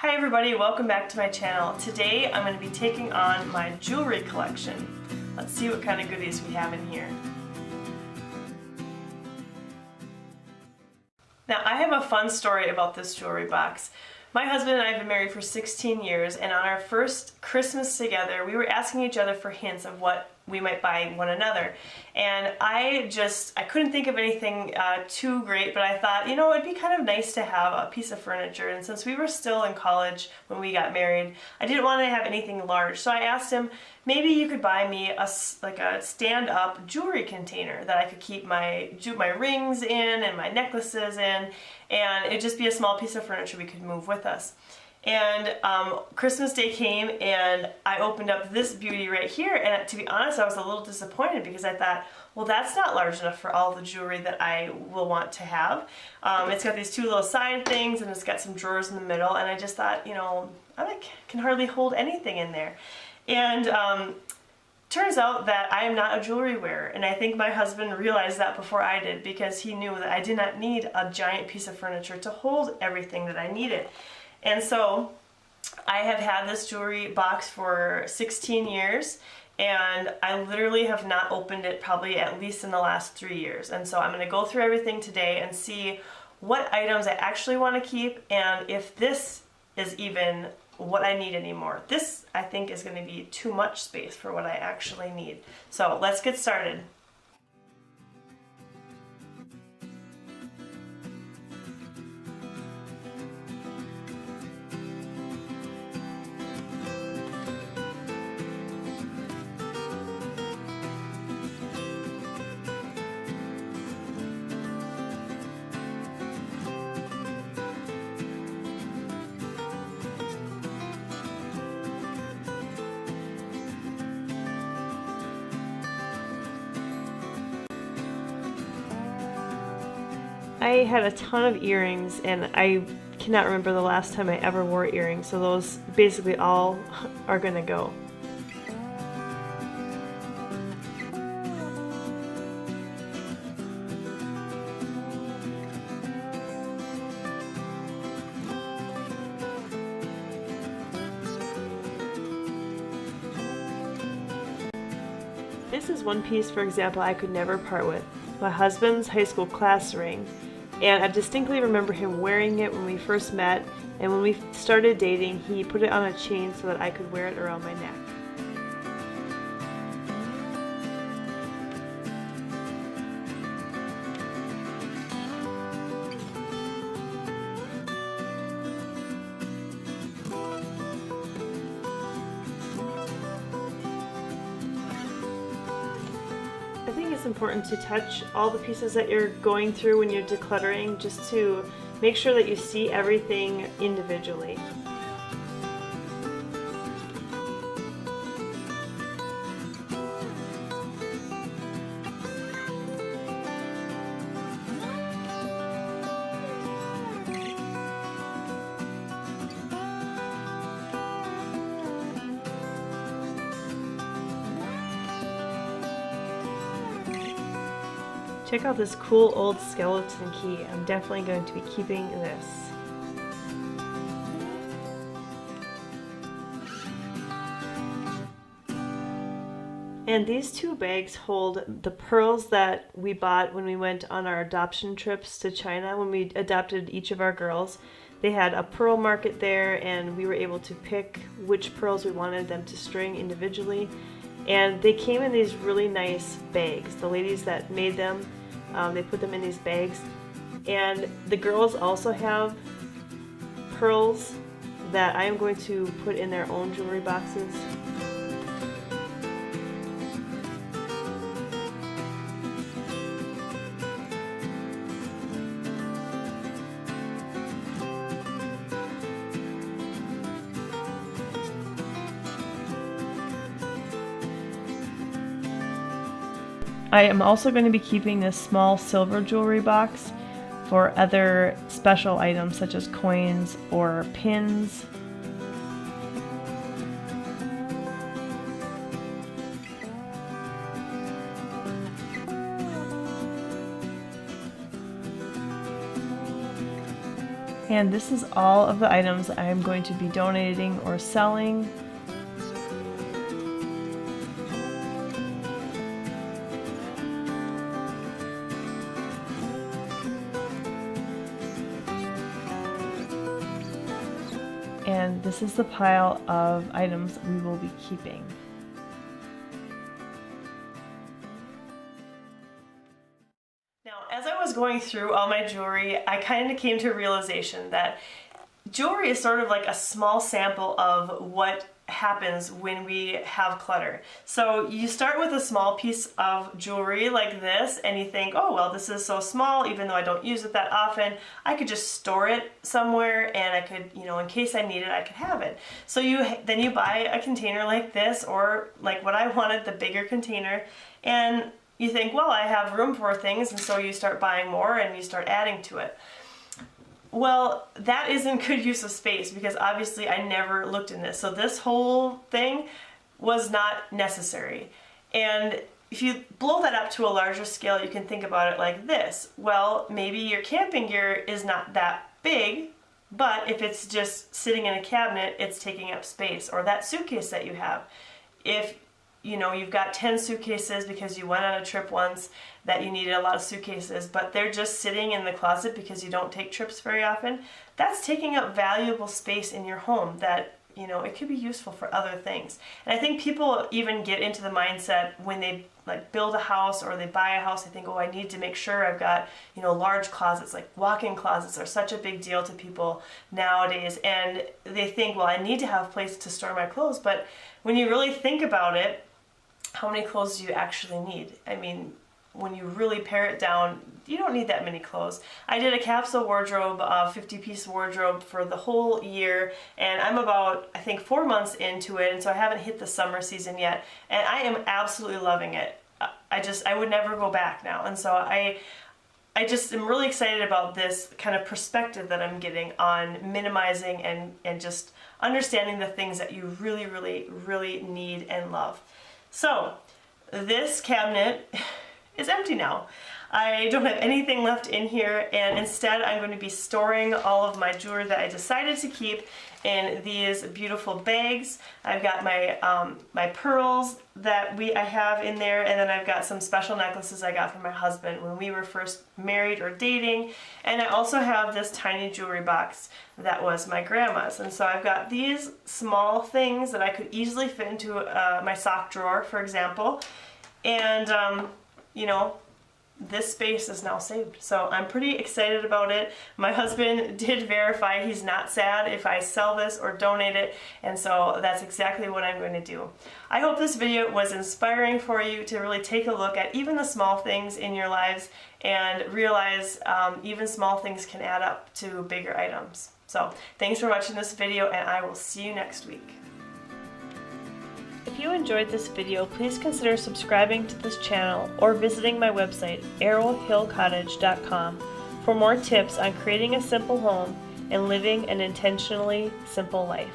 Hi everybody, welcome back to my channel. Today I'm going to be taking on my jewelry collection. Let's see what kind of goodies we have in here. Now I have a fun story about this jewelry box. My husband and I have been married for 16 years, and on our first Christmas together we were asking each other for hints of what we might buy one another. And I couldn't think of anything too great, but I thought, you know, it'd be kind of nice to have a piece of furniture. And since we were still in college when we got married, I didn't want to have anything large. So I asked him, maybe you could buy me a stand-up jewelry container that I could keep my rings in and my necklaces in, and it'd just be a small piece of furniture we could move with us. And Christmas Day came and I opened up this beauty right here, and to be honest I was a little disappointed because I thought, well, that's not large enough for all the jewelry that I will want to have. It's got these two little side things and it's got some drawers in the middle, and I just thought, you know, I can hardly hold anything in there. And turns out that I am not a jewelry wearer, and I think my husband realized that before I did, because he knew that I did not need a giant piece of furniture to hold everything that I needed. And so I have had this jewelry box for 16 years, and I literally have not opened it probably at least in the last 3 years. And so I'm going to go through everything today and see what items I actually want to keep, and if this is even what I need anymore. This, I think, is going to be too much space for what I actually need. So let's get started. I had a ton of earrings, and I cannot remember the last time I ever wore earrings, so those basically all are gonna go. This is one piece, for example, I could never part with. My husband's high school class ring. And I distinctly remember him wearing it when we first met, and when we started dating, he put it on a chain so that I could wear it around my neck. I think it's important to touch all the pieces that you're going through when you're decluttering, just to make sure that you see everything individually. Check out this cool old skeleton key. I'm definitely going to be keeping this. And these two bags hold the pearls that we bought when we went on our adoption trips to China. When we adopted each of our girls, they had a pearl market there, and we were able to pick which pearls we wanted them to string individually. And they came in these really nice bags. The ladies that made them, they put them in these bags. And the girls also have pearls that I am going to put in their own jewelry boxes. I am also going to be keeping this small silver jewelry box for other special items such as coins or pins. And this is all of the items I'm going to be donating or selling. And this is the pile of items we will be keeping. Now, as I was going through all my jewelry, I kind of came to a realization that jewelry is sort of like a small sample of what happens when we have clutter. So you start with a small piece of jewelry like this and you think, oh well, this is so small, even though I don't use it that often, I could just store it somewhere and I could, in case I need it, I could have it. So then you buy a container like this, or like what I wanted, the bigger container, and you think, well, I have room for things, and so you start buying more and you start adding to it. Well, that isn't good use of space, because obviously I never looked in this. So this whole thing was not necessary. And if you blow that up to a larger scale, you can think about it like this. Well, maybe your camping gear is not that big, but if it's just sitting in a cabinet, it's taking up space. Or that suitcase that you have. If you've got 10 suitcases because you went on a trip once that you needed a lot of suitcases, but they're just sitting in the closet because you don't take trips very often, that's taking up valuable space in your home that, it could be useful for other things. And I think people even get into the mindset when they build a house or they buy a house, they think, oh, I need to make sure I've got, large closets. Like walk-in closets are such a big deal to people nowadays. And they think, well, I need to have a place to store my clothes. But when you really think about it, how many clothes do you actually need? I mean, when you really pare it down, you don't need that many clothes. I did a capsule wardrobe, 50-piece wardrobe for the whole year, and I'm about, I think, 4 months into it, and so I haven't hit the summer season yet, and I am absolutely loving it. I would never go back now, and so I just am really excited about this kind of perspective that I'm getting on minimizing and just understanding the things that you really, really, really need and love. So, this cabinet is empty now. I don't have anything left in here, and instead I'm going to be storing all of my jewelry that I decided to keep in these beautiful bags. I've got my pearls that I have in there, and then I've got some special necklaces I got from my husband when we were first married or dating, and I also have this tiny jewelry box that was my grandma's. And so I've got these small things that I could easily fit into my sock drawer, for example, and this space is now saved. So I'm pretty excited about it. My husband did verify he's not sad if I sell this or donate it, and so that's exactly what I'm going to do. I hope this video was inspiring for you to really take a look at even the small things in your lives and realize even small things can add up to bigger items. So thanks for watching this video, and I will see you next week. If you enjoyed this video, please consider subscribing to this channel or visiting my website, arrowhillcottage.com, for more tips on creating a simple home and living an intentionally simple life.